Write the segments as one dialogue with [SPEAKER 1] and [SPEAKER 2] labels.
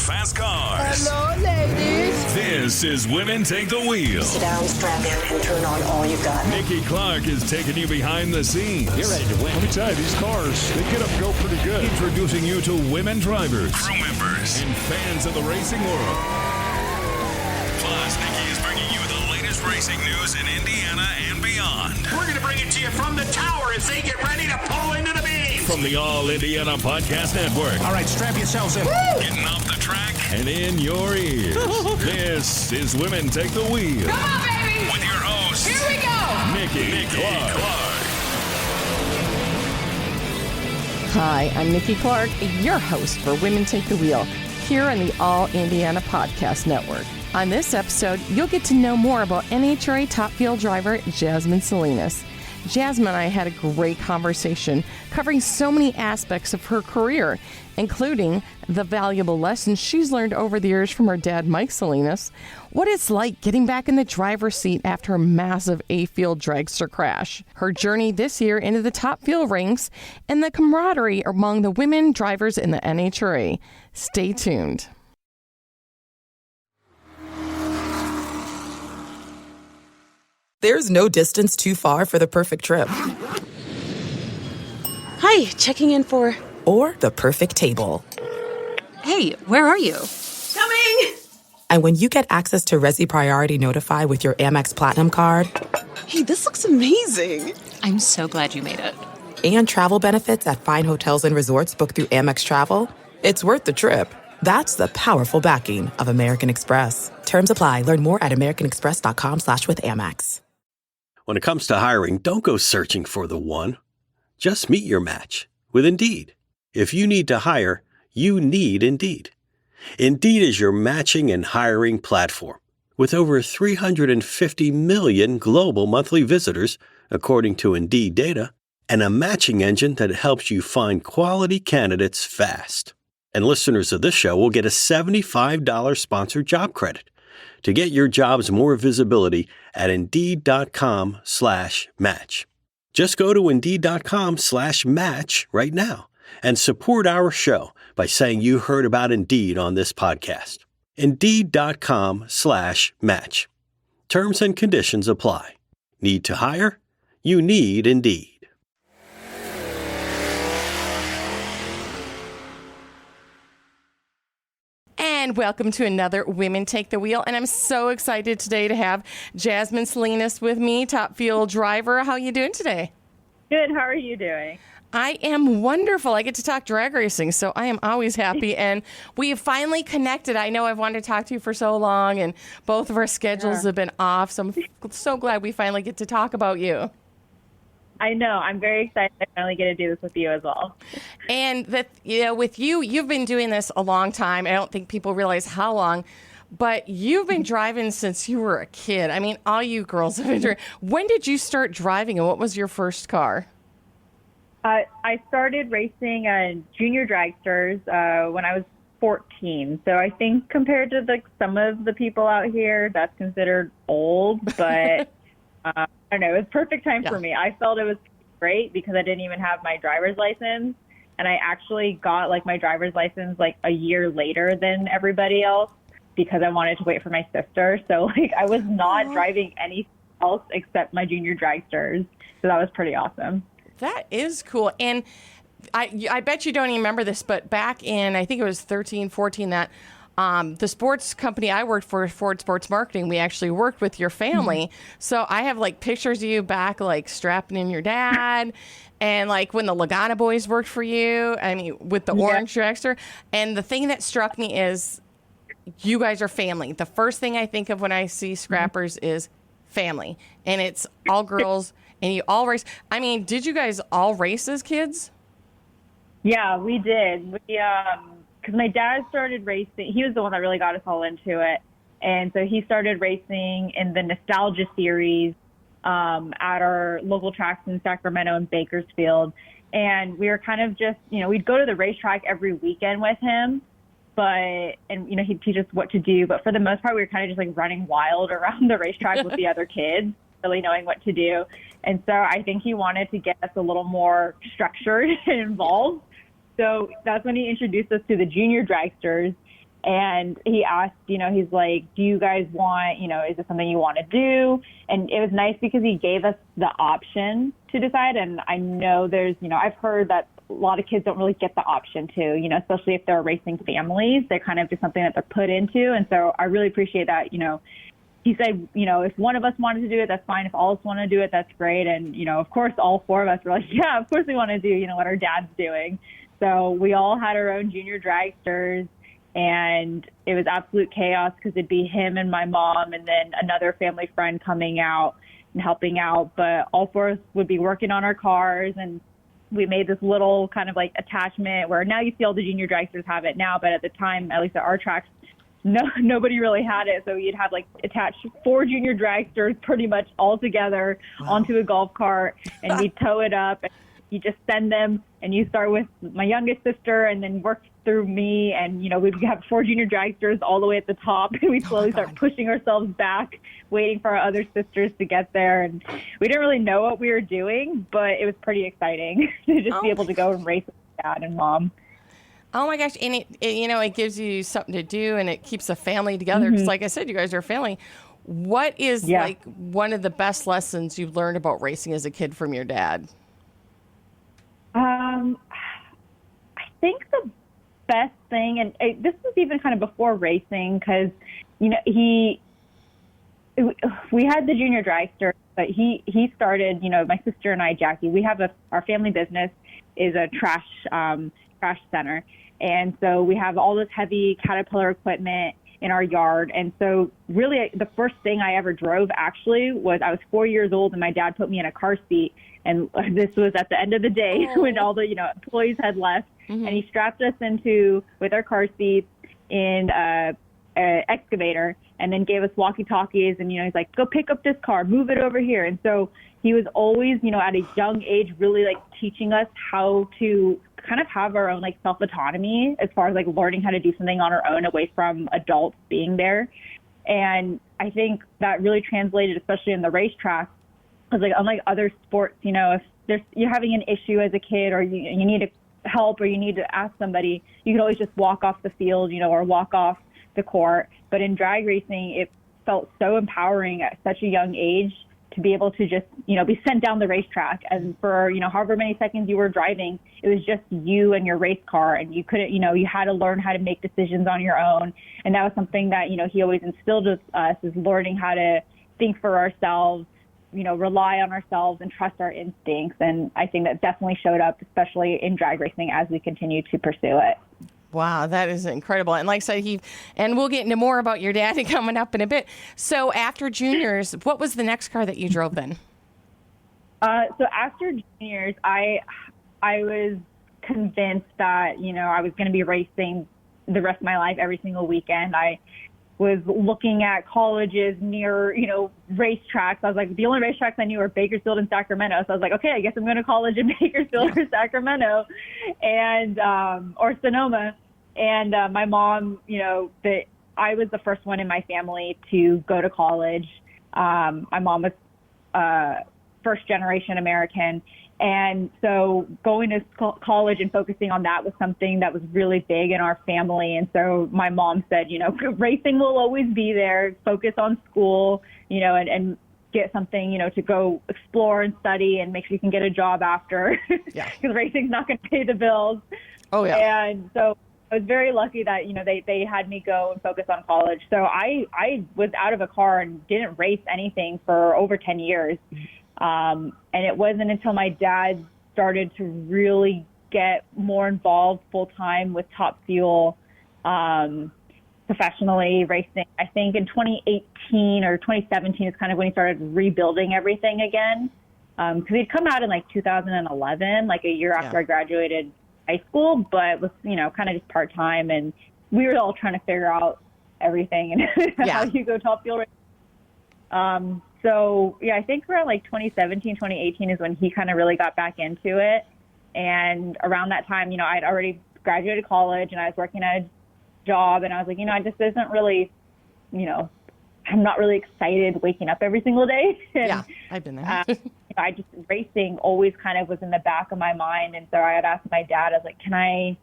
[SPEAKER 1] fast cars.
[SPEAKER 2] Hello, ladies.
[SPEAKER 1] This is Women Take the Wheel.
[SPEAKER 3] Sit down, strap in, and turn on all you got.
[SPEAKER 1] Nikki Clark is taking you behind the scenes.
[SPEAKER 4] You're ready to win. Let me tell you, these cars, they get up and go pretty good.
[SPEAKER 1] Introducing you to women drivers, crew members, and fans of the racing world. Plus, Nikki is bringing you the latest racing news in Indiana and beyond.
[SPEAKER 5] We're going to bring it to you from the tower as they get ready to pull into the beam.
[SPEAKER 1] From the All Indiana Podcast Network.
[SPEAKER 5] All right, strap yourselves in.
[SPEAKER 1] Getting off the track and in your ears. This is Women Take the Wheel.
[SPEAKER 2] Come on, baby.
[SPEAKER 1] With your host,
[SPEAKER 2] Here we go.
[SPEAKER 1] Nikki Clark.
[SPEAKER 6] Hi, I'm Nikki Clark, your host for Women Take the Wheel, here on the All Indiana Podcast Network. On this episode, you'll get to know more about NHRA top field driver Jasmine Salinas. Jasmine and I had a great conversation covering so many aspects of her career, including the valuable lessons she's learned over the years from her dad, Mike Salinas, what it's like getting back in the driver's seat after a massive A-field dragster crash, her journey this year into the top field ranks, and the camaraderie among the women drivers in the NHRA. Stay tuned.
[SPEAKER 7] There's no distance too far for the perfect trip.
[SPEAKER 8] Hi, checking in for...
[SPEAKER 7] Or the perfect table.
[SPEAKER 8] Hey, where are you?
[SPEAKER 2] Coming.
[SPEAKER 7] And when you get access to Resi Priority Notify with your Amex Platinum card...
[SPEAKER 8] Hey, this looks amazing. I'm so glad you made it.
[SPEAKER 7] And travel benefits at fine hotels and resorts booked through Amex Travel, it's worth the trip. That's the powerful backing of American Express. Terms apply. Learn more at americanexpress.com/withAmex.
[SPEAKER 9] When it comes to hiring, don't go searching for the one. Just meet your match with Indeed. If you need to hire, you need Indeed. Indeed is your matching and hiring platform with over 350 million global monthly visitors, according to Indeed data, and a matching engine that helps you find quality candidates fast. And listeners of this show will get a $75 sponsored job credit to get your jobs more visibility at Indeed.com/match. Just go to Indeed.com/match right now and support our show by saying you heard about Indeed on this podcast. Indeed.com/match. Terms and conditions apply. Need to hire? You need Indeed.
[SPEAKER 6] And welcome to another Women Take the Wheel. And I'm so excited today to have Jasmine Salinas with me, top field driver. How are you doing today?
[SPEAKER 10] Good. How are you doing?
[SPEAKER 6] I am wonderful. I get to talk drag racing, so I am always happy. And we have finally connected. I know I've wanted to talk to you for so long, and both of our schedules have been off. So I'm so glad we finally get to talk about you.
[SPEAKER 10] I know. I'm very excited to finally get to do this with you as well.
[SPEAKER 6] And that, with you, you've been doing this a long time. I don't think people realize how long, but you've been driving since you were a kid. I mean, all you girls have been driving. When did you start driving, and what was your first car?
[SPEAKER 10] I started racing Junior Dragsters when I was 14. So I think compared to some of the people out here, that's considered old, but I don't know. It was perfect time for me. I felt it was great because I didn't even have my driver's license. And I actually got my driver's license a year later than everybody else because I wanted to wait for my sister. So I was not driving anything else except my Junior Dragsters. So that was pretty awesome.
[SPEAKER 6] That is cool. And I bet you don't even remember this, but back in, I think it was 13, 14, that the sports company I worked for, Ford Sports Marketing, we actually worked with your family. Mm-hmm. So I have pictures of you back strapping in your dad and when the Lagana boys worked for you, I mean, with the orange dragster. And the thing that struck me is you guys are family. The first thing I think of when I see scrappers is family. And it's all girls and you all race. I mean, did you guys all race as kids?
[SPEAKER 10] Yeah, we did. Because my dad started racing. He was the one that really got us all into it. And so he started racing in the Nostalgia Series at our local tracks in Sacramento and Bakersfield. And we were kind of just, we'd go to the racetrack every weekend with him. He'd teach us what to do. But for the most part, we were kind of just running wild around the racetrack with the other kids, really knowing what to do. And so I think he wanted to get us a little more structured and involved. So that's when he introduced us to the Junior Dragsters. And he asked, he's like, do you guys want, is this something you want to do? And it was nice because he gave us the option to decide. And I know there's, I've heard that a lot of kids don't really get the option to, especially if they're racing families. They're kind of just something that they're put into. And so I really appreciate that, he said, if one of us wanted to do it, that's fine. If all of us want to do it, that's great. And, of course, all four of us were like, yeah, of course we want to do, what our dad's doing. So we all had our own Junior Dragsters. And it was absolute chaos because it'd be him and my mom and then another family friend coming out and helping out. But all four of us would be working on our cars. And we made this little kind of like attachment where now you see all the Junior Dragsters have it now. But at the time, at least at our tracks, nobody really had it. So you'd have like attached 4 Junior Dragsters pretty much all together onto a golf cart, and we'd tow it up. And you just send them, and you start with my youngest sister and then work through me. And, we'd have 4 Junior Dragsters all the way at the top. And we slowly start pushing ourselves back, waiting for our other sisters to get there. And we didn't really know what we were doing, but it was pretty exciting to just be able to go and race with dad and mom.
[SPEAKER 6] Oh my gosh. And it gives you something to do, and it keeps a family together. Because like I said, you guys are a family. What is like one of the best lessons you've learned about racing as a kid from your dad?
[SPEAKER 10] I think the best thing, and this was even kind of before racing, because, we had the Junior Dragster, but he started, my sister and I, Jackie, we have our family business is a trash center. And so we have all this heavy Caterpillar equipment in our yard. And so really the first thing I ever drove actually was I was 4 years old, and my dad put me in a car seat. And this was at the end of the day when all the, employees had left. And he strapped us with our car seats in an excavator, and then gave us walkie-talkies. And, he's like, go pick up this car, move it over here. And so he was always, at a young age, really like teaching us how to kind of have our own like self-autonomy as far as like learning how to do something on our own away from adults being there. And I think that really translated, especially in the racetrack, because like unlike other sports, if you're having an issue as a kid, or you need help, or you need to ask somebody, you can always just walk off the field, or walk off the court. But in drag racing, it felt so empowering at such a young age to be able to just, be sent down the racetrack. And for, however many seconds you were driving, it was just you and your race car. And you couldn't, you had to learn how to make decisions on your own. And that was something that, he always instilled with us, is learning how to think for ourselves, rely on ourselves and trust our instincts. And I think that definitely showed up, especially in drag racing, as we continue to pursue it.
[SPEAKER 6] Wow, that is incredible. And like I said, and we'll get into more about your dad coming up in a bit. So after juniors, what was the next car that you drove then?
[SPEAKER 10] So after juniors, I was convinced that, I was going to be racing the rest of my life every single weekend. I was looking at colleges near, racetracks. I was like, the only racetracks I knew were Bakersfield and Sacramento. So I was like, okay, I guess I'm going to college in Bakersfield or Sacramento, and or Sonoma. And my mom, that I was the first one in my family to go to college. My mom was first generation American. And so going to college and focusing on that was something that was really big in our family. And so my mom said, racing will always be there. Focus on school, and get something, to go explore and study and make sure you can get a job after. Yeah. Because racing's not going to pay the bills. Oh, yeah. And so I was very lucky that, they had me go and focus on college. So I was out of a car and didn't race anything for over 10 years. And it wasn't until my dad started to really get more involved full time with Top Fuel, professionally racing. I think in 2018 or 2017 is kind of when he started rebuilding everything again. Cause he'd come out in like 2011, like a year after I graduated high school, but was, kind of just part time. And we were all trying to figure out everything and how you go Top Fuel racing. So, I think around like 2017, 2018 is when he kind of really got back into it. And around that time, I'd already graduated college and I was working at a job, and I was like, this isn't really, I'm not really excited waking up every single day. And,
[SPEAKER 6] I've been there.
[SPEAKER 10] Racing always kind of was in the back of my mind. And so I had asked my dad, I was like, can I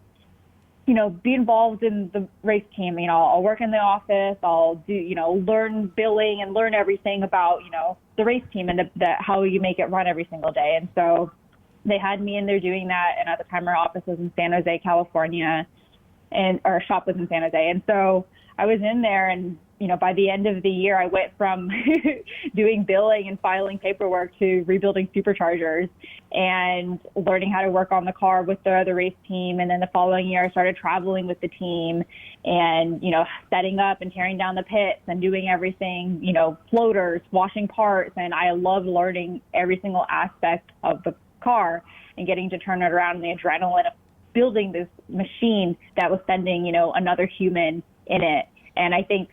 [SPEAKER 10] be involved in the race team. I'll work in the office. I'll do, learn billing and learn everything about, the race team and how you make it run every single day. And so they had me in there doing that. And at the time, our office was in San Jose, California, and our shop was in San Jose. And so I was in there, and by the end of the year, I went from doing billing and filing paperwork to rebuilding superchargers and learning how to work on the car with the other race team. And then the following year, I started traveling with the team and, setting up and tearing down the pits and doing everything, floaters, washing parts. And I loved learning every single aspect of the car and getting to turn it around, and the adrenaline of building this machine that was sending, another human in it. And I think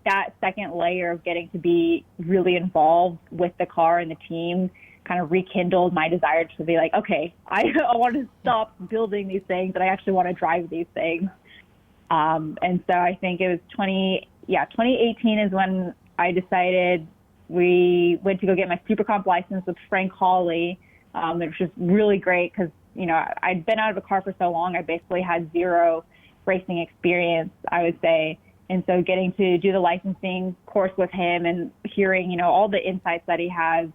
[SPEAKER 10] that second layer of getting to be really involved with the car and the team kind of rekindled my desire to be like, okay, I want to stop building these things and I actually want to drive these things. And so I think it was 2018 is when I decided we went to go get my Super Comp license with Frank Hawley, which was really great because, I'd been out of a car for so long. I basically had zero racing experience, I would say. And so getting to do the licensing course with him and hearing, all the insights that he has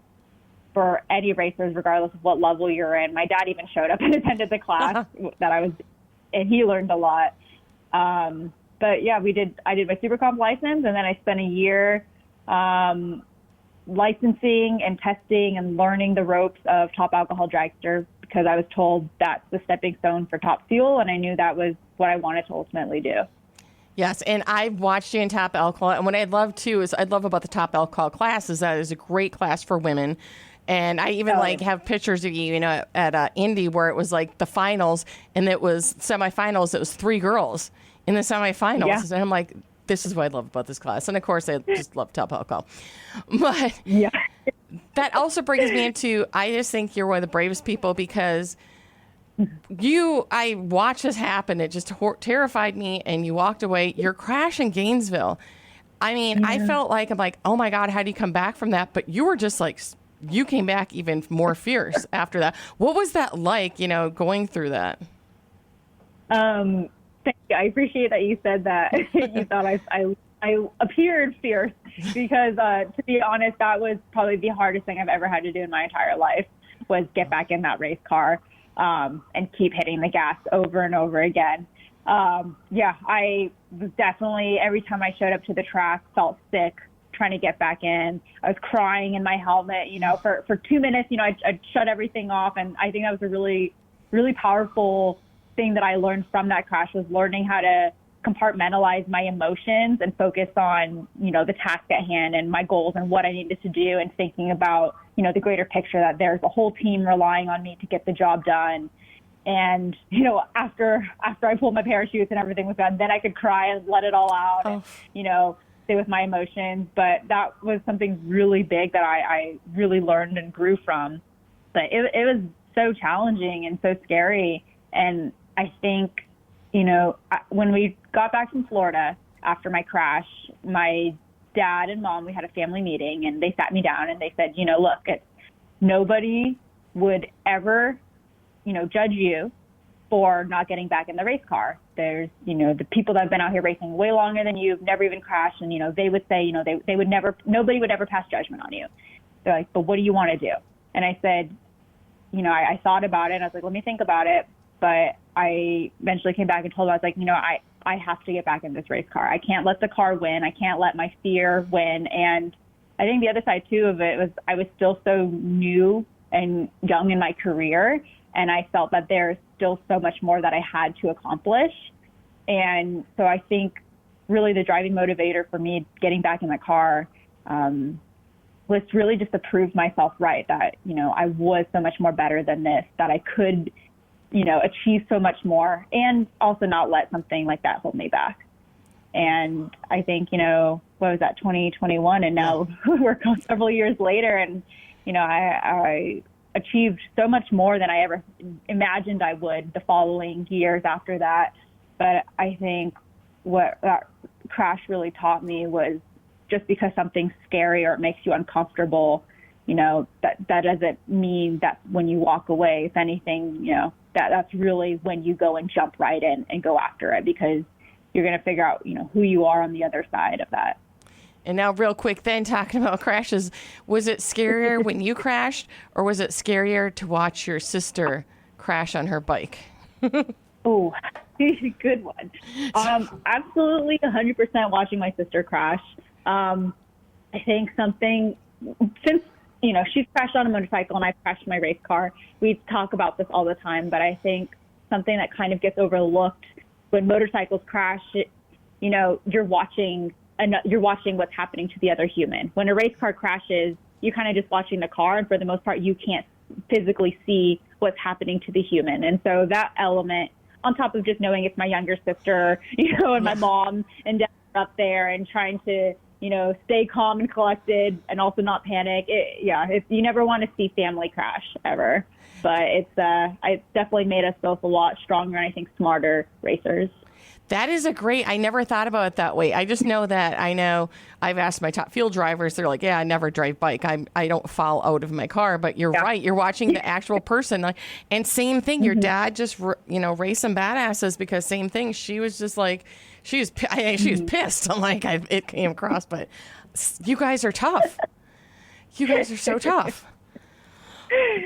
[SPEAKER 10] for any racers, regardless of what level you're in. My dad even showed up and attended the class that I was, and he learned a lot. But yeah, I did my Super Comp license, and then I spent a year licensing and testing and learning the ropes of top alcohol dragster, because I was told that's the stepping stone for top fuel, and I knew that was what I wanted to ultimately do.
[SPEAKER 6] Yes, and I've watched you in top alcohol, and what I'd love about the top alcohol class is that it's a great class for women. And I even have pictures of you, at Indy where it was like the finals, and it was semifinals. It was 3 girls in the semifinals, yeah. And I'm like, this is what I love about this class. And of course, I just love top alcohol. But yeah, that also brings me into, I just think you're one of the bravest people, because I watched this happen. It just terrified me, and you walked away. Your crash in Gainesville, I mean, yeah. I felt like, I'm like, oh my God, how do you come back from that? But you were just like, you came back even more fierce after that. What was that like, going through that?
[SPEAKER 10] Thank you. I appreciate that you said that. You thought I appeared fierce, because to be honest, that was probably the hardest thing I've ever had to do in my entire life, was get back in that race car and keep hitting the gas over and over again. I was definitely, every time I showed up to the track, felt sick trying to get back in. I was crying in my helmet, for 2 minutes, I'd shut everything off. And I think that was a really, really powerful thing that I learned from that crash, was learning how to compartmentalize my emotions and focus on, the task at hand and my goals and what I needed to do, and thinking about, the greater picture, that there's a whole team relying on me to get the job done. And, after I pulled my parachutes and everything was done, then I could cry and let it all out and, stay with my emotions. But that was something really big that I really learned and grew from. But it was so challenging and so scary. And I think, when we got back from Florida after my crash, my dad and mom, we had a family meeting, and they sat me down and they said, look, nobody would ever, judge you for not getting back in the race car. There's, the people that have been out here racing way longer than you, have never even crashed. And, they would say, they would never, nobody would ever pass judgment on you. They're like, but what do you want to do? And I said, I thought about it, and I was like, let me think about it. But I eventually came back and told them, I was like, I have to get back in this race car. I can't let the car win. I can't let my fear win. And I think the other side too of it was, I was still so new and young in my career, and I felt that there's still so much more that I had to accomplish. And so I think really the driving motivator for me getting back in the car was really just to prove myself right, that, I was so much more better than this, that I could, achieve so much more, and also not let something like that hold me back. And I think, what was that, 2021, and now we're several years later, and, I achieved so much more than I ever imagined I would the following years after that. But I think what that crash really taught me was, just because something's scary or it makes you uncomfortable that doesn't mean that when you walk away, if anything, that's really when you go and jump right in and go after it, because you're going to figure out, who you are on the other side of that.
[SPEAKER 6] And now real quick then, talking about crashes, was it scarier when you crashed, or was it scarier to watch your sister crash on her bike?
[SPEAKER 10] Oh, good one. Absolutely 100% watching my sister crash. I think since, she's crashed on a motorcycle and I've crashed my race car, we talk about this all the time, but I think something that kind of gets overlooked when motorcycles crash, you're watching what's happening to the other human. When a race car crashes, you're kind of just watching the car, and for the most part, you can't physically see what's happening to the human. And so that element, on top of just knowing it's my younger sister, and my mom and dad are up there and trying to, stay calm and collected and also not panic. You never want to see family crash ever. But it's definitely made us both a lot stronger and I think smarter racers.
[SPEAKER 6] That is I never thought about it that way. I just know that I've asked my top field drivers, they're like, yeah, I never drive bike. I don't fall out of my car, but you're right. You're watching the actual person. And same thing, your dad just, raised some badasses, because same thing. She was just like, she was pissed. I'm like, it came across, but you guys are tough. You guys are so tough.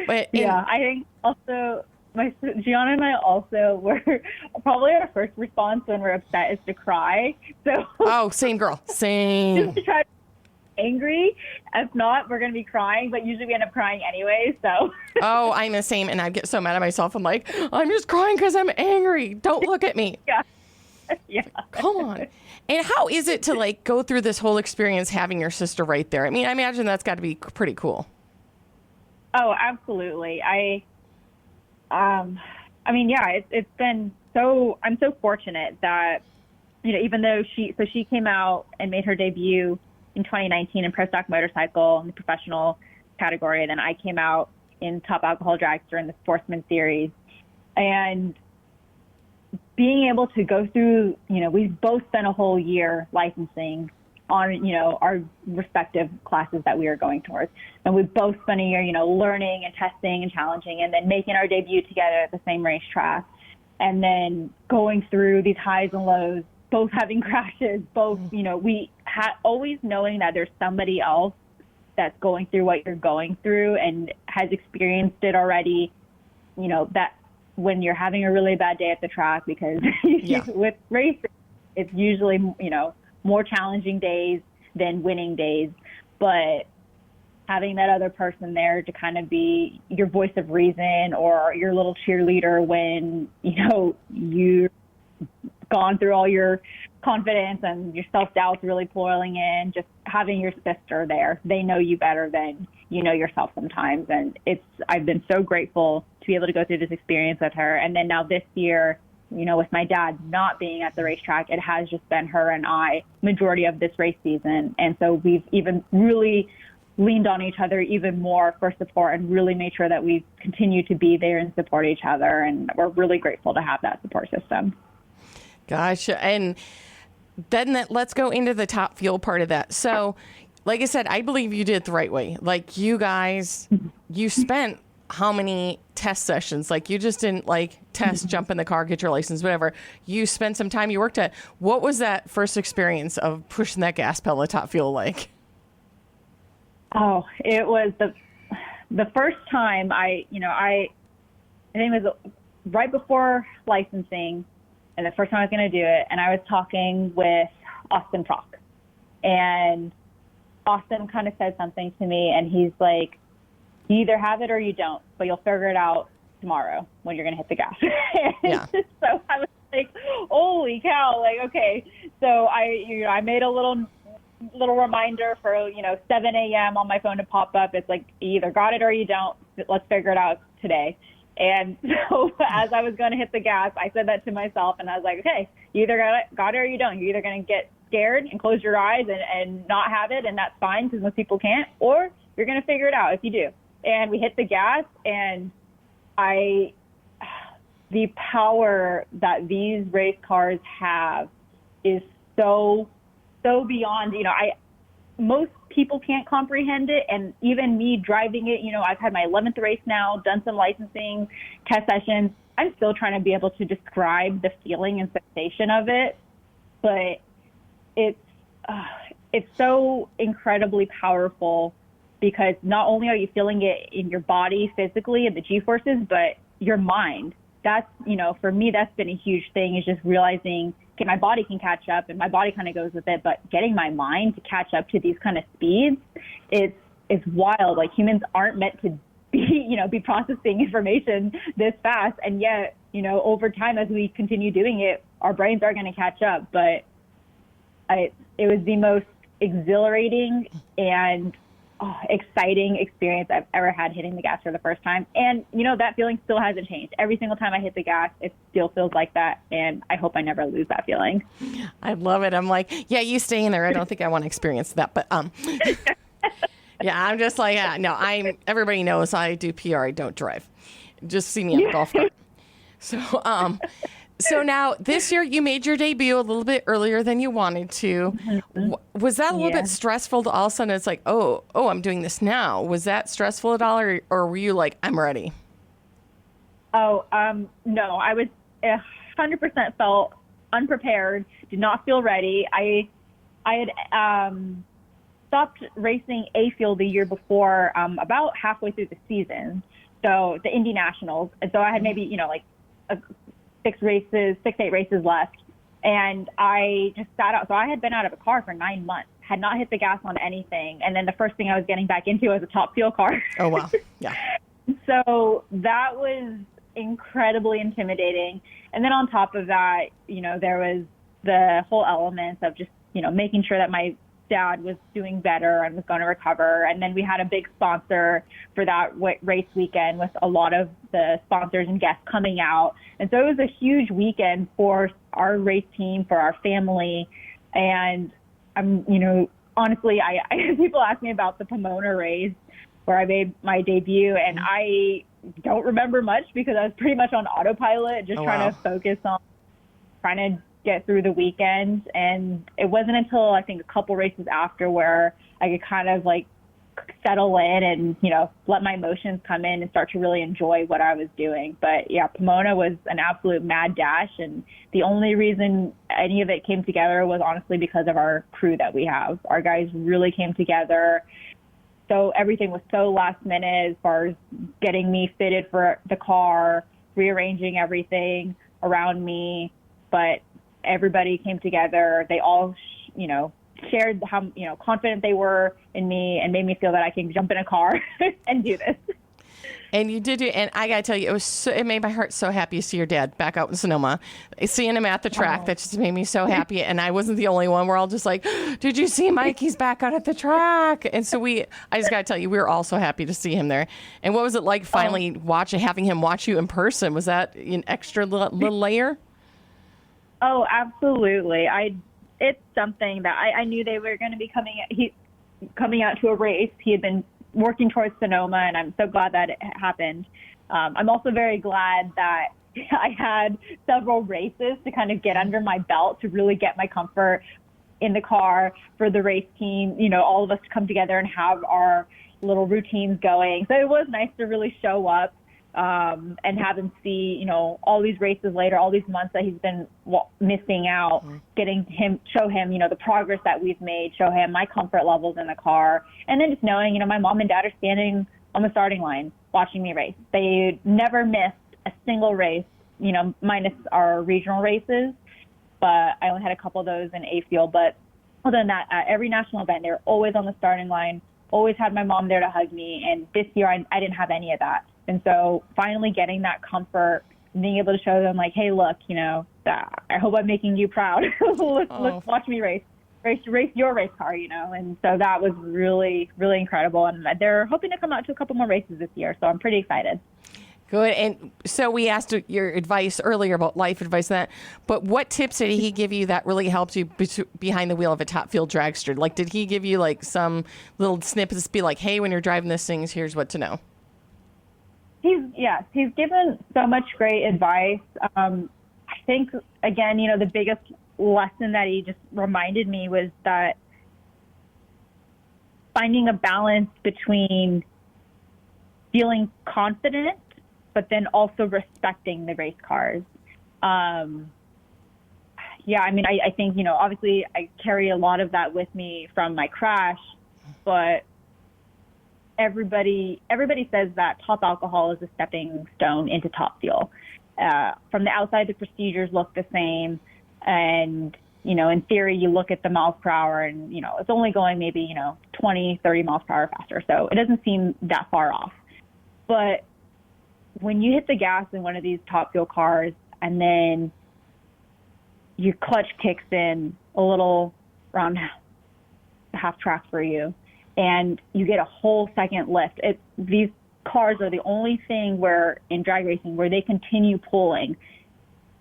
[SPEAKER 6] But
[SPEAKER 10] I think also, Gianna and I also were probably our first response when we're upset is to cry. So
[SPEAKER 6] same girl, same.
[SPEAKER 10] Just to try to be angry. If not, we're gonna be crying, but usually we end up crying anyway. So.
[SPEAKER 6] I'm the same, and I get so mad at myself. I'm like, I'm just crying because I'm angry. Don't look at me.
[SPEAKER 10] Yeah.
[SPEAKER 6] Come on. And how is it to go through this whole experience having your sister right there? I mean, I imagine that's got to be pretty cool.
[SPEAKER 10] Oh, absolutely. It's been so, I'm so fortunate that, even though she came out and made her debut in 2019 in Pro Stock Motorcycle in the professional category, and then I came out in Top Alcohol Dragster in the Sportsman Series. And being able to go through, we've both spent a whole year licensing on, our respective classes that we are going towards. And we've both spent a year, learning and testing and challenging, and then making our debut together at the same racetrack. And then going through these highs and lows, both having crashes, both, we always knowing that there's somebody else that's going through what you're going through and has experienced it already, that when you're having a really bad day at the track, because with racing, it's usually, more challenging days than winning days, but having that other person there to kind of be your voice of reason or your little cheerleader when, you've gone through all your confidence and your self-doubt's really pouring in, just having your sister there. They know you better than you know yourself sometimes. And I've been so grateful to be able to go through this experience with her. And then now this year, with my dad not being at the racetrack, it has just been her and I majority of this race season. And so we've even really leaned on each other even more for support and really made sure that we continue to be there and support each other. And we're really grateful to have that support system.
[SPEAKER 6] Gotcha. And then let's go into the top field part of that. So, like I said, I believe you did it the right way. Like, you guys, you spent how many test sessions? Like, you just didn't test, jump in the car, get your license, whatever. You spent some time, you worked at. What was that first experience of pushing that gas pedal at top fuel like?
[SPEAKER 10] Oh, it was the first time I think it was right before licensing, and the first time I was going to do it, and I was talking with Austin Prock, and Austin kind of said something to me, and he's like, you either have it or you don't, but you'll figure it out tomorrow when you're going to hit the gas.
[SPEAKER 6] Yeah.
[SPEAKER 10] So I was like, holy cow. Okay. So I made a little reminder for, 7 a.m. on my phone to pop up. It's like, you either got it or you don't. Let's figure it out today. And so as I was going to hit the gas, I said that to myself, and I was like, okay, you either got it or you don't. You're either going to get scared and close your eyes and not have it, and that's fine because most people can't, or you're going to figure it out if you do. And we hit the gas, and the power that these race cars have is so beyond, most people can't comprehend it. And even me driving it, I've had my 11th race now, done some licensing, test sessions. I'm still trying to be able to describe the feeling and sensation of it. But it's so incredibly powerful because not only are you feeling it in your body physically and the G-forces, but your mind. That's, for me, that's been a huge thing, is just realizing, okay, my body can catch up and my body kind of goes with it, but getting my mind to catch up to these kind of speeds is wild. Like, humans aren't meant to be processing information this fast. And yet, over time, as we continue doing it, our brains are going to catch up. But it was the most exhilarating and exciting experience I've ever had hitting the gas for the first time. And, that feeling still hasn't changed. Every single time I hit the gas, it still feels like that. And I hope I never lose that feeling.
[SPEAKER 6] I love it. I'm like, yeah, you stay in there. I don't think I want to experience that. But yeah, I'm just like, everybody knows I do PR. I don't drive. Just see me on the golf cart. So now this year you made your debut a little bit earlier than you wanted to. Mm-hmm. Was that a little bit stressful to all of a sudden it's like, oh, I'm doing this now? Was that stressful at all, or were you like, I'm ready?
[SPEAKER 10] No, I was 100% felt unprepared, did not feel ready. I had stopped racing A field the year before, about halfway through the season. So the Indy Nationals. And so I had maybe, 8 races left. And I just sat out. So I had been out of a car for 9 months, had not hit the gas on anything. And then the first thing I was getting back into was a top fuel car.
[SPEAKER 6] Oh, wow. Yeah.
[SPEAKER 10] So that was incredibly intimidating. And then on top of that, there was the whole element of just, making sure that my dad was doing better and was going to recover. And then we had a big sponsor for that race weekend with a lot of the sponsors and guests coming out. And so it was a huge weekend for our race team, for our family. And honestly, I people ask me about the Pomona race where I made my debut, and I don't remember much because I was pretty much on autopilot, just trying to focus on trying to get through the weekend. And it wasn't until I think a couple races after where I could kind of like settle in and, let my emotions come in and start to really enjoy what I was doing. But yeah, Pomona was an absolute mad dash. And the only reason any of it came together was honestly because of our crew that we have. Our guys really came together. So everything was so last minute as far as getting me fitted for the car, rearranging everything around me. But everybody came together. They all, shared how, confident they were in me and made me feel that I can jump in a car and do this.
[SPEAKER 6] And you did it. And I got to tell you, it made my heart so happy to see your dad back out in Sonoma. Seeing him at the track, that just made me so happy. And I wasn't the only one. We're all just like, did you see Mike? He's back out at the track. And so I just got to tell you, we were all so happy to see him there. And what was it like finally having him watch you in person? Was that an extra little layer?
[SPEAKER 10] Oh, absolutely. It's something that I knew they were going to be coming out to a race. He had been working towards Sonoma, and I'm so glad that it happened. I'm also very glad that I had several races to kind of get under my belt to really get my comfort in the car for the race team, all of us to come together and have our little routines going. So it was nice to really show up and have him see, all these races later, all these months that he's been missing out, show him, the progress that we've made, show him my comfort levels in the car. And then just knowing, my mom and dad are standing on the starting line watching me race. They never missed a single race, minus our regional races. But I only had a couple of those in A field. But other than that, at every national event, they were always on the starting line, always had my mom there to hug me. And this year, I didn't have any of that. And so finally getting that comfort, being able to show them like, hey, look, I hope I'm making you proud. Let's watch me race your race car, And so that was really, really incredible. And they're hoping to come out to a couple more races this year. So I'm pretty excited.
[SPEAKER 6] Good. And so we asked your advice earlier about life advice and that, but what tips did he give you that really helped you behind the wheel of a top field dragster? Like, did he give you like some little snippets, be like, hey, when you're driving this thing, here's what to know?
[SPEAKER 10] He's given so much great advice. I think, again, the biggest lesson that he just reminded me was that finding a balance between feeling confident, but then also respecting the race cars. Yeah, I mean, I think, obviously I carry a lot of that with me from my crash, but everybody says that top alcohol is a stepping stone into top fuel. From the outside, the procedures look the same. And, in theory, you look at the miles per hour and, it's only going maybe, 20, 30 miles per hour faster. So it doesn't seem that far off. But when you hit the gas in one of these top fuel cars and then your clutch kicks in a little around half track for you and you get a whole second lift, these cars are the only thing where in drag racing where they continue pulling.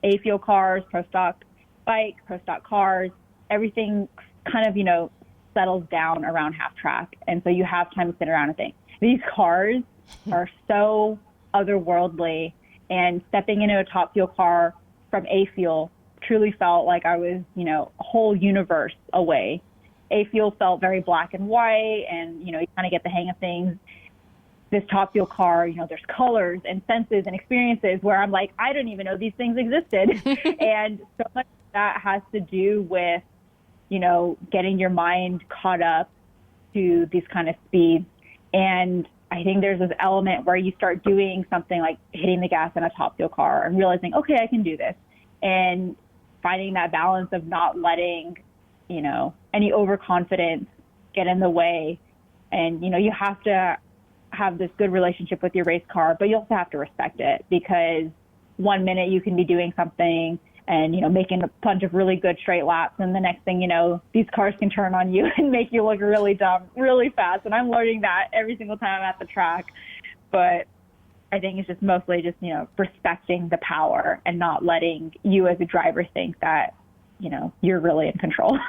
[SPEAKER 10] A fuel cars, pro stock bike, pro stock cars, everything kind of, settles down around half track. And so you have time to sit around and think. These cars are so otherworldly, and stepping into a top fuel car from A fuel truly felt like I was, a whole universe away. A fuel felt very black and white, and, you kind of get the hang of things. This top fuel car, there's colors and senses and experiences where I'm like, I didn't even know these things existed. And so much of that has to do with, getting your mind caught up to these kind of speeds. And I think there's this element where you start doing something like hitting the gas in a top fuel car and realizing, okay, I can do this. And finding that balance of not letting, any overconfidence get in the way. And, you have to have this good relationship with your race car, but you also have to respect it, because one minute you can be doing something and, making a bunch of really good straight laps. And the next thing you know, these cars can turn on you and make you look really dumb really fast. And I'm learning that every single time I'm at the track. But I think it's just mostly just, respecting the power and not letting you as a driver think that, you're really in control.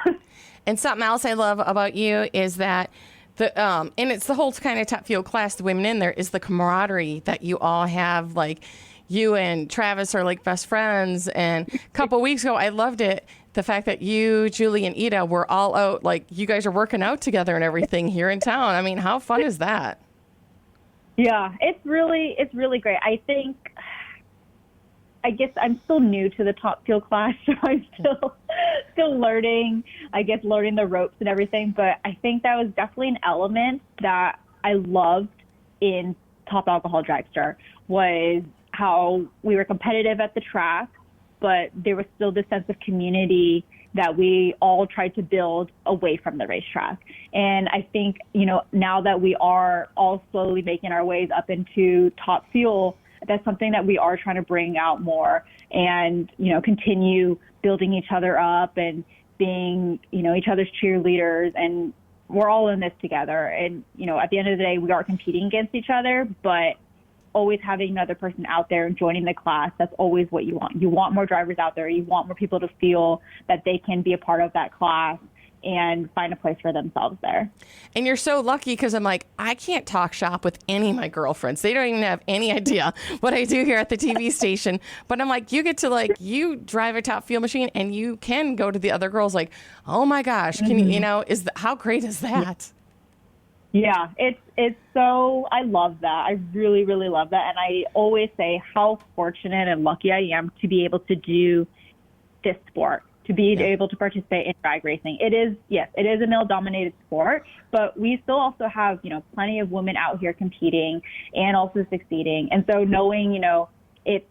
[SPEAKER 6] And something else I love about you is that and it's the whole kind of top fuel class, the women in there, is the camaraderie that you all have. Like, you and Travis are like best friends. And a couple weeks ago, I loved it. The fact that you, Julie, and Ida were all out, like, you guys are working out together and everything here in town. I mean, how fun is that?
[SPEAKER 10] Yeah, it's really great. I guess I'm still new to the top fuel class, so I'm still learning, learning the ropes and everything. But I think that was definitely an element that I loved in top alcohol dragster, was how we were competitive at the track, but there was still this sense of community that we all tried to build away from the racetrack. And I think, now that we are all slowly making our ways up into top fuel, that's something that we are trying to bring out more and, continue building each other up and being, each other's cheerleaders. And we're all in this together. And, at the end of the day, we are competing against each other, but always having another person out there and joining the class, that's always what you want. You want more drivers out there. You want more people to feel that they can be a part of that class and find a place for themselves there.
[SPEAKER 6] And you're so lucky, because I'm like, I can't talk shop with any of my girlfriends. They don't even have any idea what I do here at the TV station. But I'm like, you get to, you drive a top fuel machine and you can go to the other girls like, oh my gosh, can you, how great is that?
[SPEAKER 10] Yeah, it's so, I love that. I really, really love that. And I always say how fortunate and lucky I am to be able to do this sport, to be able to participate in drag racing. It is a male-dominated sport, but we still also have, plenty of women out here competing and also succeeding. And so knowing, if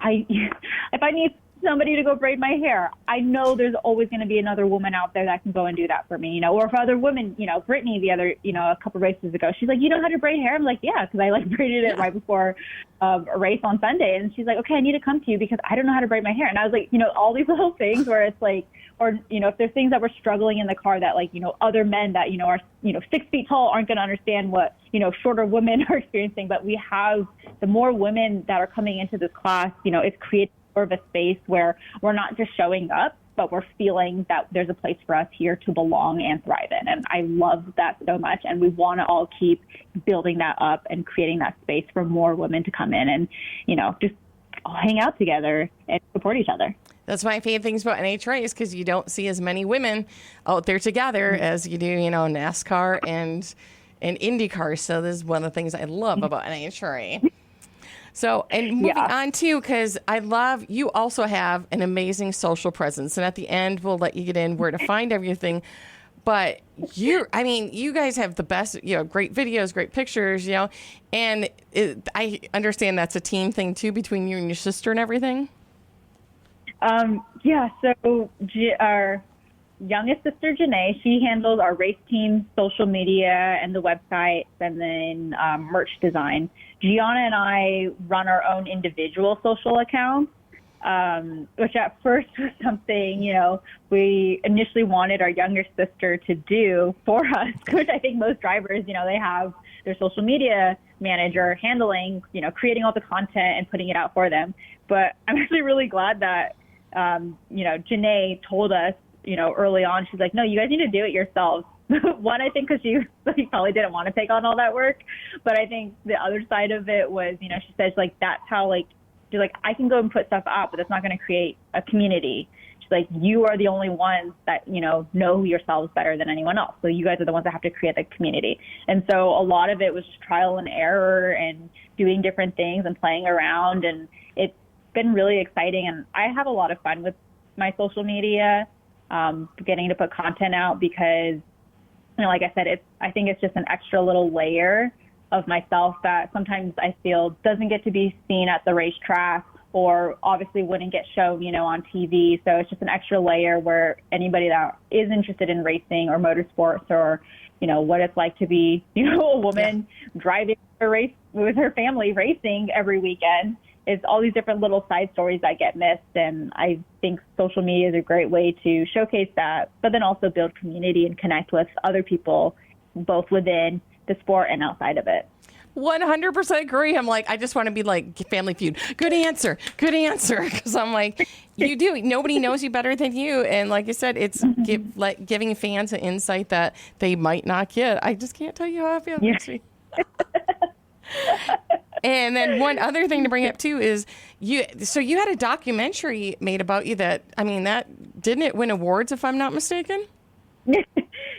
[SPEAKER 10] I need somebody to go braid my hair, I know there's always going to be another woman out there that can go and do that for me, or for other women, Brittany the other, a couple races ago, she's like, you know how to braid hair? I'm like, yeah, because I braided it right before a race on Sunday. And she's like, okay, I need to come to you because I don't know how to braid my hair. And I was like, all these little things where it's like, or, if there's things that we're struggling in the car that other men that, are, 6 feet tall aren't going to understand what, shorter women are experiencing. But we have, the more women that are coming into this class, it's created more of a space where we're not just showing up, but we're feeling that there's a place for us here to belong and thrive in. And I love that so much. And we want to all keep building that up and creating that space for more women to come in and, just all hang out together and support each other.
[SPEAKER 6] That's my favorite things about NHRA is because you don't see as many women out there together as you do, NASCAR and IndyCar. So this is one of the things I love about NHRA. So, and moving on too, because I love, you also have an amazing social presence. And at the end, we'll let you get in where to find everything. But you guys have the best, great videos, great pictures, and I understand that's a team thing too between you and your sister and everything.
[SPEAKER 10] So our youngest sister, Janae, she handles our race team's social media and the websites and then merch design. Gianna and I run our own individual social accounts, which at first was something, we initially wanted our younger sister to do for us, which I think most drivers, they have their social media manager handling, creating all the content and putting it out for them. But I'm actually really glad that, Janae told us, early on, she's like, no, you guys need to do it yourselves. One, I think because she probably didn't want to take on all that work. But I think the other side of it was, she says, that's how, she's like, I can go and put stuff out, but that's not going to create a community. She's like, you are the only ones that, know yourselves better than anyone else. So you guys are the ones that have to create the community. And so a lot of it was just trial and error and doing different things and playing around. And it's been really exciting. And I have a lot of fun with my social media, getting to put content out because, like I said, I think it's just an extra little layer of myself that sometimes I feel doesn't get to be seen at the racetrack or obviously wouldn't get shown, on TV. So it's just an extra layer where anybody that is interested in racing or motorsports or, what it's like to be, a woman driving a race with her family racing every weekend. It's all these different little side stories that get missed. And I think social media is a great way to showcase that, but then also build community and connect with other people, both within the sport and outside of it.
[SPEAKER 6] 100% agree. I'm like, I just want to be like Family Feud. Good answer. Because I'm like, you do. Nobody knows you better than you. And like I said, it's giving fans an insight that they might not get. I just can't tell you how I feel. And then one other thing to bring up too is you had a documentary made about you that didn't it win awards if I'm not mistaken?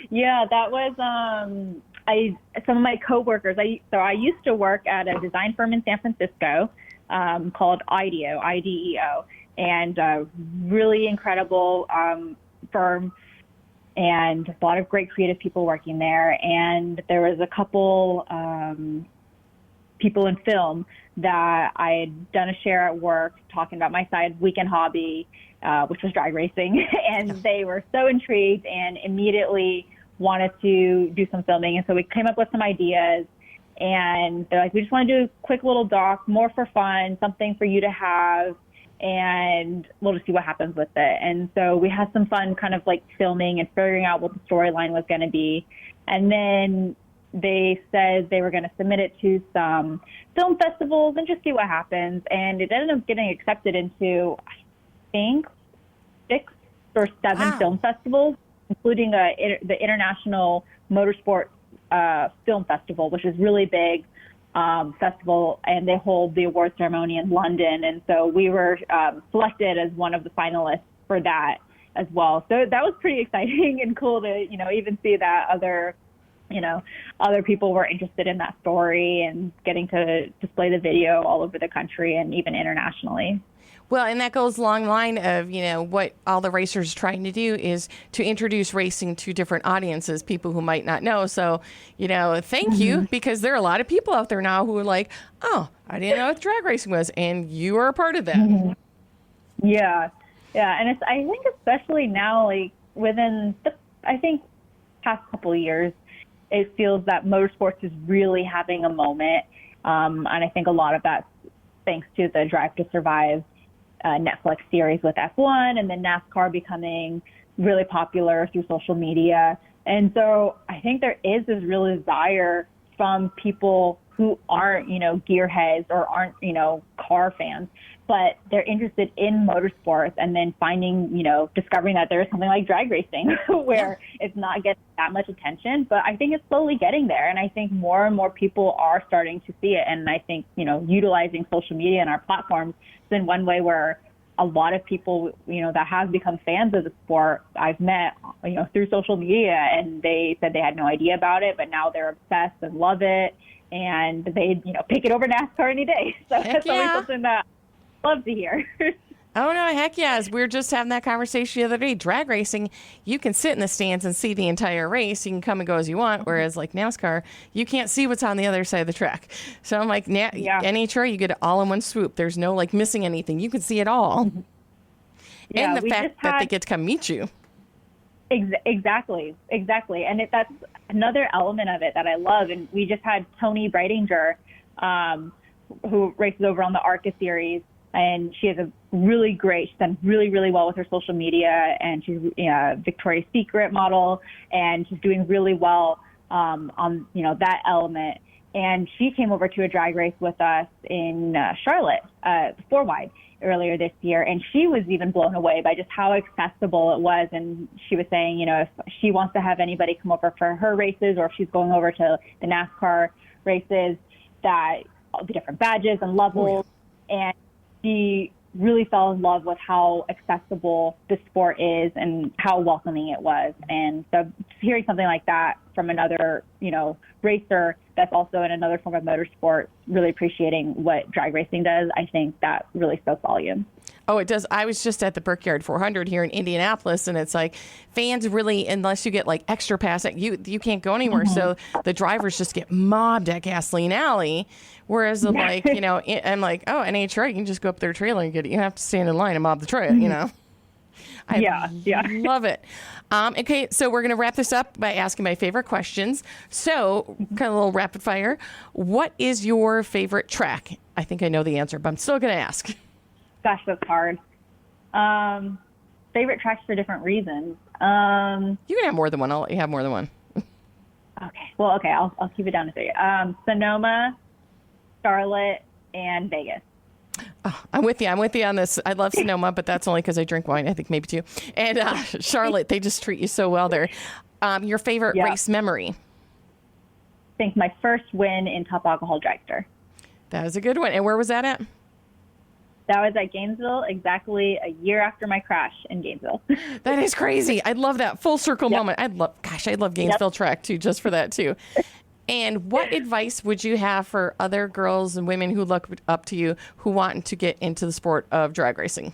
[SPEAKER 10] Yeah, that was some of my coworkers. I used to work at a design firm in San Francisco called IDEO, and a really incredible firm and a lot of great creative people working there. And there was a couple people in film that I had done a share at work talking about my side weekend hobby, which was drag racing. And they were so intrigued and immediately wanted to do some filming. And so we came up with some ideas and they're like, we just want to do a quick little doc, more for fun, something for you to have. And we'll just see what happens with it. And so we had some fun kind of like filming and figuring out what the storyline was going to be. And then they said they were going to submit it to some film festivals and just see what happens. And it ended up getting accepted into, I think, 6 or 7 film festivals, including the International Motorsport Film Festival, which is really big festival, and they hold the award ceremony in London. And so we were selected as one of the finalists for that as well. So that was pretty exciting and cool to, even see that other people were interested in that story and getting to display the video all over the country and even internationally.
[SPEAKER 6] Well, and that goes along the line of, what all the racers are trying to do is to introduce racing to different audiences, people who might not know. So, thank you, because there are a lot of people out there now who are like, oh, I didn't know what drag racing was, and you are a part of that.
[SPEAKER 10] Mm-hmm. Yeah. And I think especially now, like within the, past couple of years, it feels that motorsports is really having a moment. And I think a lot of that thanks to the Drive to Survive Netflix series with F1 and then NASCAR becoming really popular through social media. And so I think there is this real desire from people who aren't, gearheads or aren't, car fans, but they're interested in motorsports and then finding, discovering that there is something like drag racing where it's not getting that much attention. But I think it's slowly getting there. And I think more and more people are starting to see it. And I think, utilizing social media and our platforms has been one way where a lot of people, that have become fans of the sport, I've met, through social media, and they said they had no idea about it, but now they're obsessed and love it, and they, pick it over NASCAR any day. So that's always something that I love to hear.
[SPEAKER 6] Oh, no, heck yes. We were just having that conversation the other day. Drag racing, you can sit in the stands and see the entire race. You can come and go as you want, whereas like NASCAR, you can't see what's on the other side of the track. So I'm like, NHRA, you get it all in one swoop. There's no like missing anything. You can see it all.
[SPEAKER 10] Yeah,
[SPEAKER 6] and the fact that they get to come meet you.
[SPEAKER 10] Exactly. And that's another element of it that I love. And we just had Tony Brightinger, who races over on the ARCA series. And she has she's done really, really well with her social media, and she's a Victoria's Secret model, and she's doing really well on, that element. And she came over to a drag race with us in Charlotte, 4-wide, earlier this year. And she was even blown away by just how accessible it was. And she was saying, if she wants to have anybody come over for her races, or if she's going over to the NASCAR races, that all the different badges and levels. And she really fell in love with how accessible the sport is and how welcoming it was. And so hearing something like that from another, racer that's also in another form of motorsport, really appreciating what drag racing does, I think that really spoke volumes.
[SPEAKER 6] Oh, it does. I was just at the Brickyard 400 here in Indianapolis, and it's like fans really, unless you get like extra pass, you can't go anywhere. So the drivers just get mobbed at Gasoline Alley. Whereas like, I'm like, oh, NHRA, you can just go up their trailer and get it. You don't have to stand in line and mob the trail, I love it. Okay, so we're going to wrap this up by asking my favorite questions. So, kind of a little rapid fire. What is your favorite track? I think I know the answer, but I'm still going to ask.
[SPEAKER 10] Gosh, that's hard. Favorite tracks for different reasons.
[SPEAKER 6] You can have more than one. I'll let you have more than one.
[SPEAKER 10] Okay. Well, okay. I'll keep it down to 3. Sonoma, Charlotte, and Vegas.
[SPEAKER 6] Oh, I'm with you on this. I love Sonoma, but that's only because I drink wine. I think maybe too. And Charlotte, they just treat you so well there. Your favorite race memory?
[SPEAKER 10] I think my first win in Top Alcohol Dragster.
[SPEAKER 6] That was a good one. And where was that at?
[SPEAKER 10] That was at Gainesville, exactly a year after my crash in Gainesville.
[SPEAKER 6] That is crazy. I love that full circle moment. I love Gainesville track too, just for that too. And what advice would you have for other girls and women who look up to you who want to get into the sport of drag racing?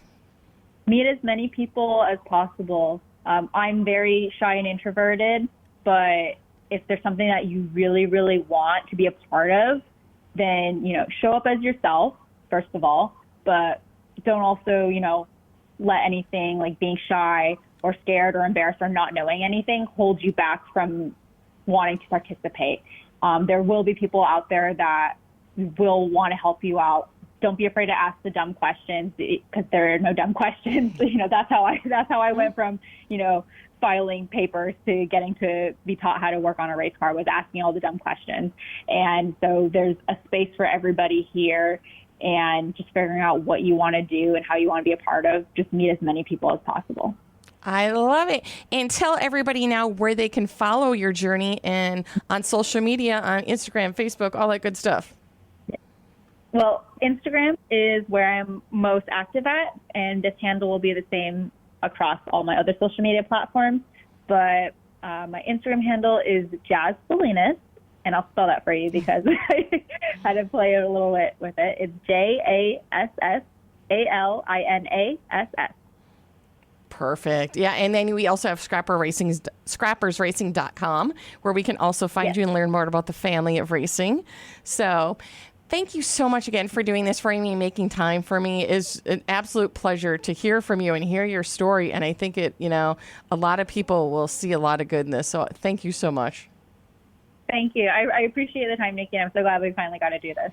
[SPEAKER 10] Meet as many people as possible. I'm very shy and introverted, but if there's something that you really, really want to be a part of, then, show up as yourself, first of all, but don't also, let anything like being shy or scared or embarrassed or not knowing anything hold you back from wanting to participate. There will be people out there that will want to help you out. Don't be afraid to ask the dumb questions, because there are no dumb questions. That's how I went from, filing papers to getting to be taught how to work on a race car, was asking all the dumb questions. And so there's a space for everybody here, and just figuring out what you want to do and how you want to be a part of. Just meet as many people as possible.
[SPEAKER 6] I love it. And tell everybody now where they can follow your journey and on social media, on Instagram, Facebook, all that good stuff.
[SPEAKER 10] Well, Instagram is where I'm most active at, and this handle will be the same across all my other social media platforms. But my Instagram handle is Jasmine Salinas, and I'll spell that for you because I had to play a little bit with it. It's JASSALINASS.
[SPEAKER 6] Perfect. Yeah. And then we also have scrappersracing.com, where we can also find you and learn more about the family of racing. So thank you so much again for doing this for me and making time for me. It's an absolute pleasure to hear from you and hear your story. And I think a lot of people will see a lot of good in this. So thank you so much.
[SPEAKER 10] Thank you. I appreciate the time, Nikki. I'm so glad we finally got to do this.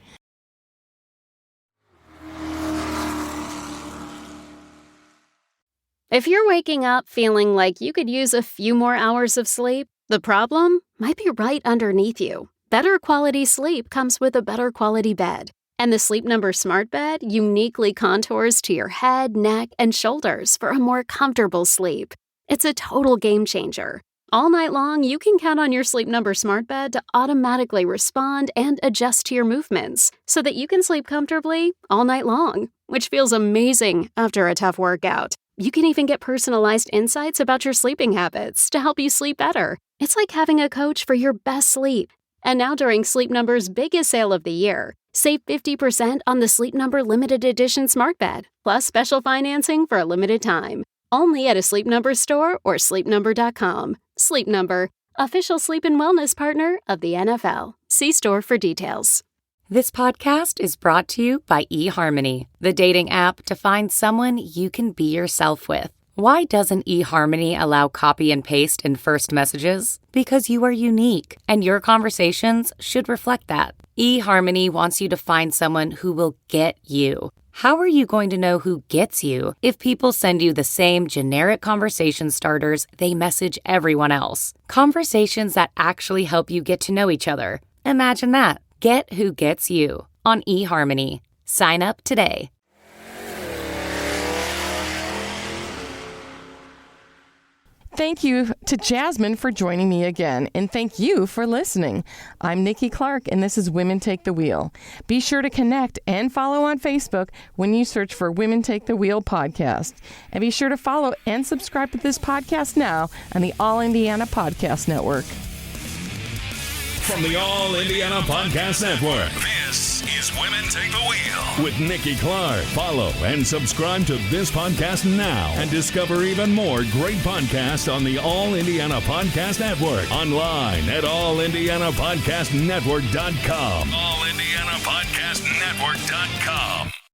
[SPEAKER 11] If you're waking up feeling like you could use a few more hours of sleep, the problem might be right underneath you. Better quality sleep comes with a better quality bed. And the Sleep Number Smart Bed uniquely contours to your head, neck, and shoulders for a more comfortable sleep. It's a total game changer. All night long, you can count on your Sleep Number Smart Bed to automatically respond and adjust to your movements so that you can sleep comfortably all night long. which feels amazing after a tough workout. You can even get personalized insights about your sleeping habits to help you sleep better. It's like having a coach for your best sleep. And now during Sleep Number's biggest sale of the year, save 50% on the Sleep Number limited edition smart bed, plus special financing for a limited time. Only at a Sleep Number store or sleepnumber.com. Sleep Number, official sleep and wellness partner of the NFL. See store for details.
[SPEAKER 12] This podcast is brought to you by eHarmony, the dating app to find someone you can be yourself with. Why doesn't eHarmony allow copy and paste in first messages? Because you are unique, and your conversations should reflect that. eHarmony wants you to find someone who will get you. How are you going to know who gets you if people send you the same generic conversation starters they message everyone else? Conversations that actually help you get to know each other. Imagine that. Get who gets you on eHarmony. Sign up today.
[SPEAKER 6] Thank you to Jasmine for joining me again, and thank you for listening. I'm Nikki Clark, and this is Women Take the Wheel. Be sure to connect and follow on Facebook when you search for Women Take the Wheel podcast. And be sure to follow and subscribe to this podcast now on the All Indiana Podcast Network.
[SPEAKER 1] From the All Indiana Podcast Network, this is Women Take the Wheel with Nikki Clark. Follow and subscribe to this podcast now and discover even more great podcasts on the All Indiana Podcast Network. Online at allindianapodcastnetwork.com. allindianapodcastnetwork.com.